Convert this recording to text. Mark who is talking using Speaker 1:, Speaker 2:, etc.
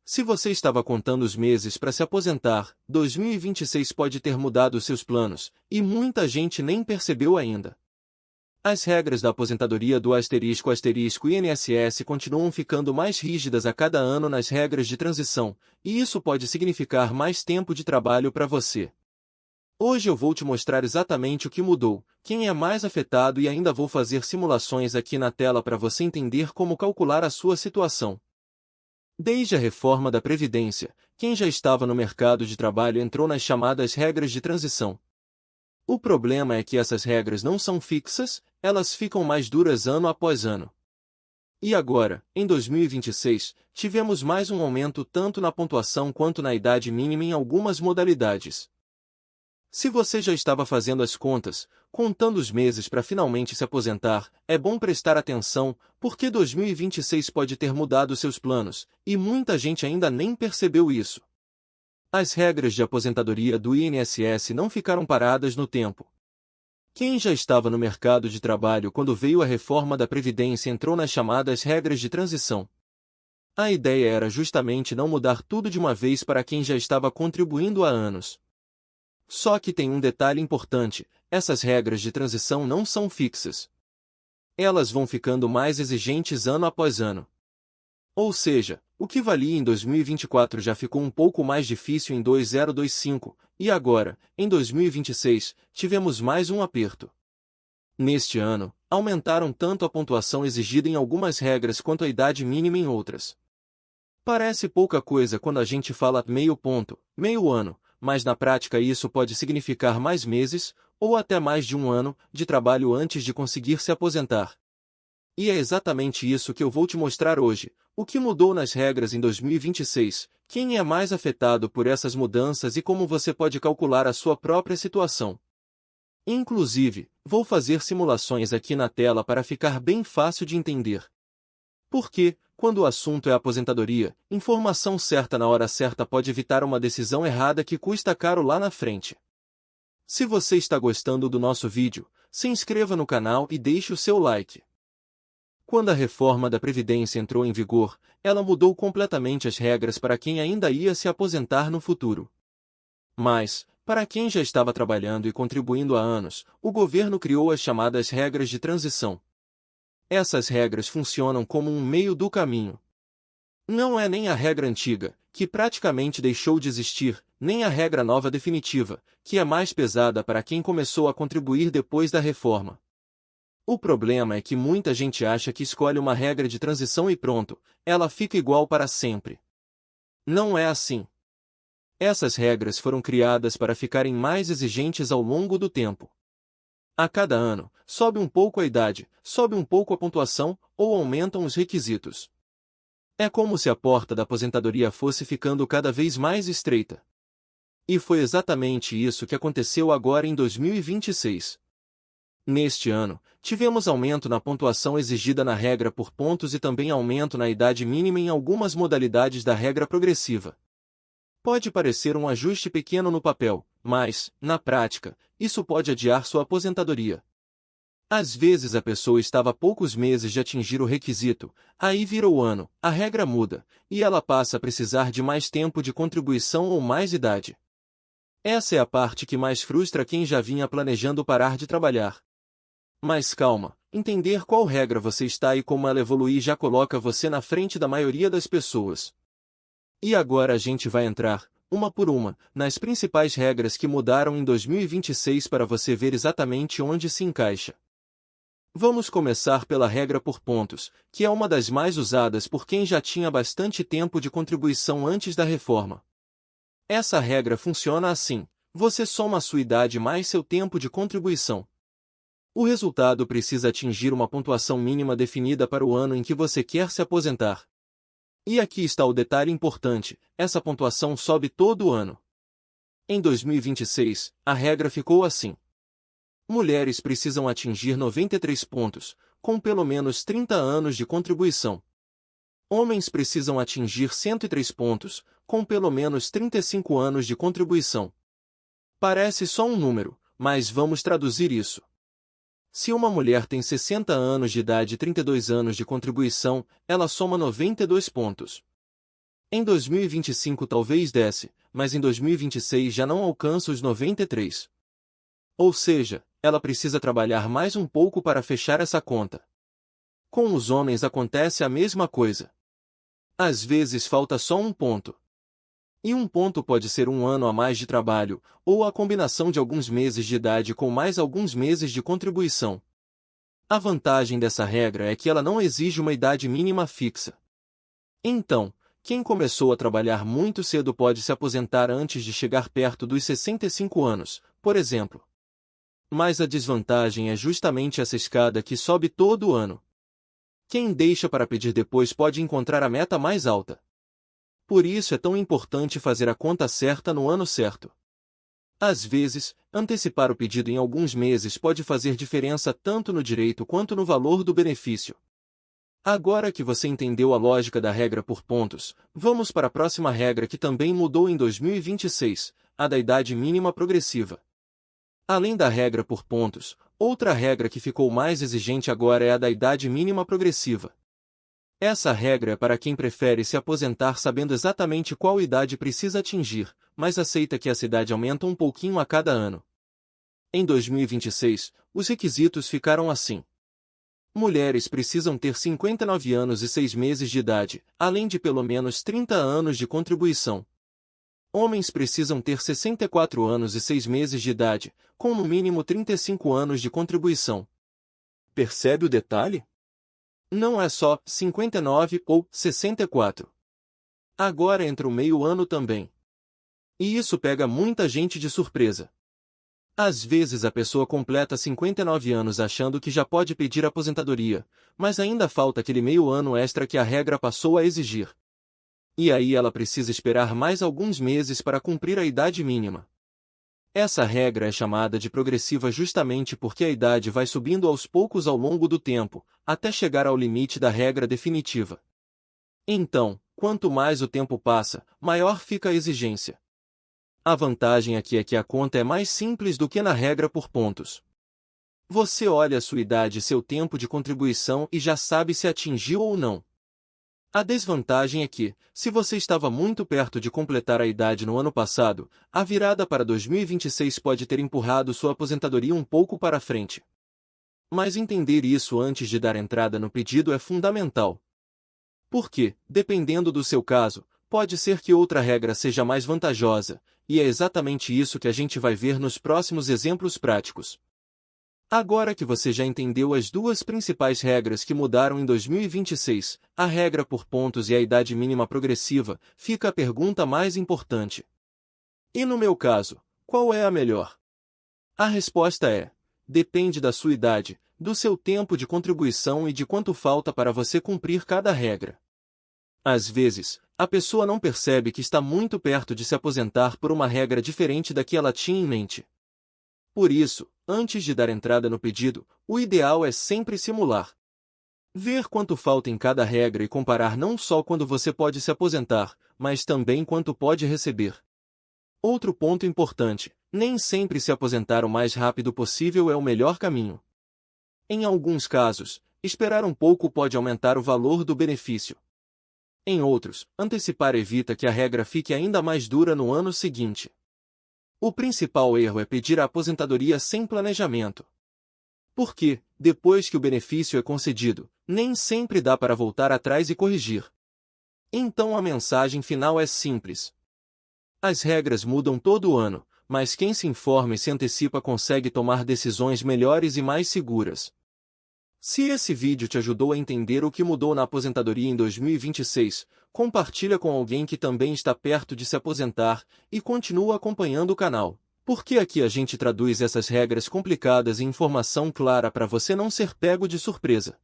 Speaker 1: Se você estava contando os meses para se aposentar, 2026 pode ter mudado seus planos, e muita gente nem percebeu ainda. As regras da aposentadoria do *** INSS continuam ficando mais rígidas a cada ano nas regras de transição, e isso pode significar mais tempo de trabalho para você. Hoje eu vou te mostrar exatamente o que mudou, quem é mais afetado e ainda vou fazer simulações aqui na tela para você entender como calcular a sua situação. Desde a reforma da Previdência, quem já estava no mercado de trabalho entrou nas chamadas regras de transição. O problema é que essas regras não são fixas, elas ficam mais duras ano após ano. E agora, em 2026, tivemos mais um aumento tanto na pontuação quanto na idade mínima em algumas modalidades. Se você já estava fazendo as contas, contando os meses para finalmente se aposentar, é bom prestar atenção, porque 2026 pode ter mudado seus planos, e muita gente ainda nem percebeu isso. As regras de aposentadoria do INSS não ficaram paradas no tempo. Quem já estava no mercado de trabalho quando veio a reforma da Previdência entrou nas chamadas regras de transição. A ideia era justamente não mudar tudo de uma vez para quem já estava contribuindo há anos. Só que tem um detalhe importante, essas regras de transição não são fixas. Elas vão ficando mais exigentes ano após ano. Ou seja, o que valia em 2024 já ficou um pouco mais difícil em 2025, e agora, em 2026, tivemos mais um aperto. Neste ano, aumentaram tanto a pontuação exigida em algumas regras quanto a idade mínima em outras. Parece pouca coisa quando a gente fala meio ponto, meio ano, mas na prática isso pode significar mais meses, ou até mais de um ano, de trabalho antes de conseguir se aposentar. E é exatamente isso que eu vou te mostrar hoje, o que mudou nas regras em 2026, quem é mais afetado por essas mudanças e como você pode calcular a sua própria situação. Inclusive, vou fazer simulações aqui na tela para ficar bem fácil de entender. Porque, quando o assunto é aposentadoria, informação certa na hora certa pode evitar uma decisão errada que custa caro lá na frente. Se você está gostando do nosso vídeo, se inscreva no canal e deixe o seu like. Quando a reforma da Previdência entrou em vigor, ela mudou completamente as regras para quem ainda ia se aposentar no futuro. Mas, para quem já estava trabalhando e contribuindo há anos, o governo criou as chamadas regras de transição. Essas regras funcionam como um meio do caminho. Não é nem a regra antiga, que praticamente deixou de existir, nem a regra nova definitiva, que é mais pesada para quem começou a contribuir depois da reforma. O problema é que muita gente acha que escolhe uma regra de transição e pronto, ela fica igual para sempre. Não é assim. Essas regras foram criadas para ficarem mais exigentes ao longo do tempo. A cada ano, sobe um pouco a idade, sobe um pouco a pontuação, ou aumentam os requisitos. É como se a porta da aposentadoria fosse ficando cada vez mais estreita. E foi exatamente isso que aconteceu agora em 2026. Neste ano, tivemos aumento na pontuação exigida na regra por pontos e também aumento na idade mínima em algumas modalidades da regra progressiva. Pode parecer um ajuste pequeno no papel, mas, na prática, isso pode adiar sua aposentadoria. Às vezes a pessoa estava a poucos meses de atingir o requisito, aí vira o ano, a regra muda, e ela passa a precisar de mais tempo de contribuição ou mais idade. Essa é a parte que mais frustra quem já vinha planejando parar de trabalhar. Mas calma, entender qual regra você está e como ela evoluir já coloca você na frente da maioria das pessoas. E agora a gente vai entrar, uma por uma, nas principais regras que mudaram em 2026 para você ver exatamente onde se encaixa. Vamos começar pela regra por pontos, que é uma das mais usadas por quem já tinha bastante tempo de contribuição antes da reforma. Essa regra funciona assim: você soma a sua idade mais seu tempo de contribuição. O resultado precisa atingir uma pontuação mínima definida para o ano em que você quer se aposentar. E aqui está o detalhe importante: essa pontuação sobe todo ano. Em 2026, a regra ficou assim. Mulheres precisam atingir 93 pontos, com pelo menos 30 anos de contribuição. Homens precisam atingir 103 pontos, com pelo menos 35 anos de contribuição. Parece só um número, mas vamos traduzir isso. Se uma mulher tem 60 anos de idade e 32 anos de contribuição, ela soma 92 pontos. Em 2025 talvez desce, mas em 2026 já não alcança os 93. Ou seja, ela precisa trabalhar mais um pouco para fechar essa conta. Com os homens acontece a mesma coisa. Às vezes falta só um ponto. E um ponto pode ser um ano a mais de trabalho, ou a combinação de alguns meses de idade com mais alguns meses de contribuição. A vantagem dessa regra é que ela não exige uma idade mínima fixa. Então, quem começou a trabalhar muito cedo pode se aposentar antes de chegar perto dos 65 anos, por exemplo. Mas a desvantagem é justamente essa escada que sobe todo ano. Quem deixa para pedir depois pode encontrar a meta mais alta. Por isso é tão importante fazer a conta certa no ano certo. Às vezes, antecipar o pedido em alguns meses pode fazer diferença tanto no direito quanto no valor do benefício. Agora que você entendeu a lógica da regra por pontos, vamos para a próxima regra que também mudou em 2026, a da idade mínima progressiva. Além da regra por pontos, outra regra que ficou mais exigente agora é a da idade mínima progressiva. Essa regra é para quem prefere se aposentar sabendo exatamente qual idade precisa atingir, mas aceita que essa idade aumenta um pouquinho a cada ano. Em 2026, os requisitos ficaram assim. Mulheres precisam ter 59 anos e 6 meses de idade, além de pelo menos 30 anos de contribuição. Homens precisam ter 64 anos e 6 meses de idade, com no mínimo 35 anos de contribuição. Percebe o detalhe? Não é só 59 ou 64. Agora entra o meio ano também. E isso pega muita gente de surpresa. Às vezes a pessoa completa 59 anos achando que já pode pedir aposentadoria, mas ainda falta aquele meio ano extra que a regra passou a exigir. E aí ela precisa esperar mais alguns meses para cumprir a idade mínima. Essa regra é chamada de progressiva justamente porque a idade vai subindo aos poucos ao longo do tempo, até chegar ao limite da regra definitiva. Então, quanto mais o tempo passa, maior fica a exigência. A vantagem aqui é que a conta é mais simples do que na regra por pontos. Você olha a sua idade e seu tempo de contribuição e já sabe se atingiu ou não. A desvantagem é que, se você estava muito perto de completar a idade no ano passado, a virada para 2026 pode ter empurrado sua aposentadoria um pouco para frente. Mas entender isso antes de dar entrada no pedido é fundamental. Porque, dependendo do seu caso, pode ser que outra regra seja mais vantajosa, e é exatamente isso que a gente vai ver nos próximos exemplos práticos. Agora que você já entendeu as duas principais regras que mudaram em 2026, a regra por pontos e a idade mínima progressiva, fica a pergunta mais importante. E no meu caso, qual é a melhor? A resposta é: depende da sua idade, do seu tempo de contribuição e de quanto falta para você cumprir cada regra. Às vezes, a pessoa não percebe que está muito perto de se aposentar por uma regra diferente da que ela tinha em mente. Por isso, antes de dar entrada no pedido, o ideal é sempre simular. Ver quanto falta em cada regra e comparar não só quando você pode se aposentar, mas também quanto pode receber. Outro ponto importante: nem sempre se aposentar o mais rápido possível é o melhor caminho. Em alguns casos, esperar um pouco pode aumentar o valor do benefício. Em outros, antecipar evita que a regra fique ainda mais dura no ano seguinte. O principal erro é pedir a aposentadoria sem planejamento. Porque, depois que o benefício é concedido, nem sempre dá para voltar atrás e corrigir. Então a mensagem final é simples. As regras mudam todo ano, mas quem se informa e se antecipa consegue tomar decisões melhores e mais seguras. Se esse vídeo te ajudou a entender o que mudou na aposentadoria em 2026, compartilha com alguém que também está perto de se aposentar e continua acompanhando o canal, porque aqui a gente traduz essas regras complicadas em informação clara para você não ser pego de surpresa.